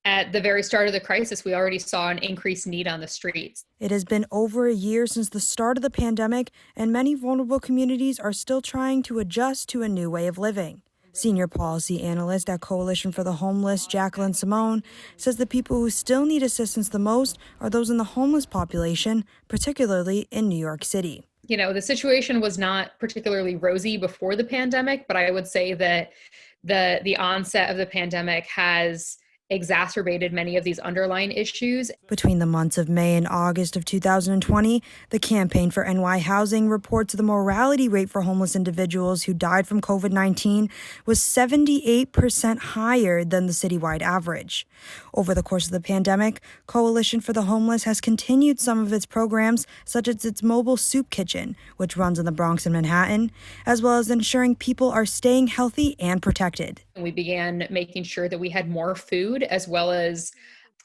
At the very start of the crisis, we already saw an increased need on the streets. It has been over a year since the start of the pandemic, and many vulnerable communities are still trying to adjust to a new way of living. Senior policy analyst at Coalition for the Homeless, Jacquelyn Simone, says the people who still need assistance the most are those in the homeless population, particularly in New York City. You know, the situation was not particularly rosy before the pandemic, but I would say that the onset of the pandemic has exacerbated many of these underlying issues. Between the months of May and August of 2020, the Campaign for NY Housing reports the mortality rate for homeless individuals who died from COVID-19 was 78% higher than the citywide average. Over the course of the pandemic, Coalition for the Homeless has continued some of its programs, such as its mobile soup kitchen, which runs in the Bronx and Manhattan, as well as ensuring people are staying healthy and protected. We began making sure that we had more food, as well as,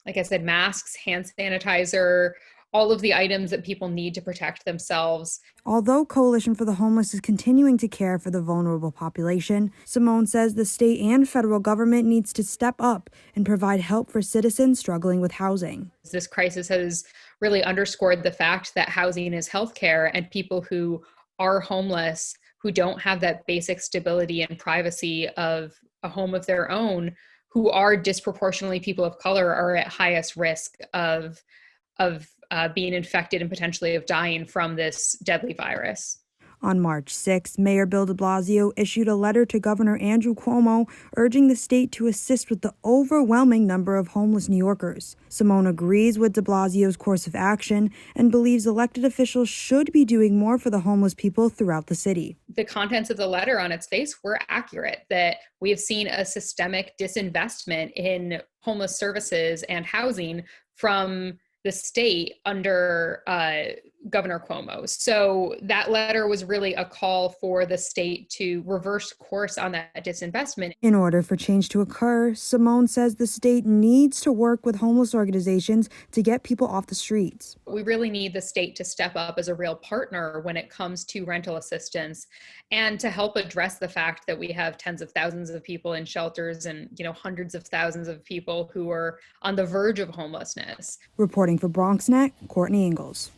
like I said, masks, hand sanitizer, all of the items that people need to protect themselves. Although Coalition for the Homeless is continuing to care for the vulnerable population, Simone says the state and federal government needs to step up and provide help for citizens struggling with housing. This crisis has really underscored the fact that housing is healthcare, and people who are homeless, who don't have that basic stability and privacy of a home of their own, who are disproportionately people of color, are at highest risk of being infected and potentially of dying from this deadly virus. On March 6, Mayor Bill de Blasio issued a letter to Governor Andrew Cuomo urging the state to assist with the overwhelming number of homeless New Yorkers. Simone agrees with de Blasio's course of action and believes elected officials should be doing more for the homeless people throughout the city. The contents of the letter on its face were accurate, that we have seen a systemic disinvestment in homeless services and housing from the state under Governor Cuomo. So that letter was really a call for the state to reverse course on that disinvestment. In order for change to occur, Simone says the state needs to work with homeless organizations to get people off the streets. We really need the state to step up as a real partner when it comes to rental assistance, and to help address the fact that we have tens of thousands of people in shelters and, hundreds of thousands of people who are on the verge of homelessness. Reporting for BronxNet, Courtney Ingalls.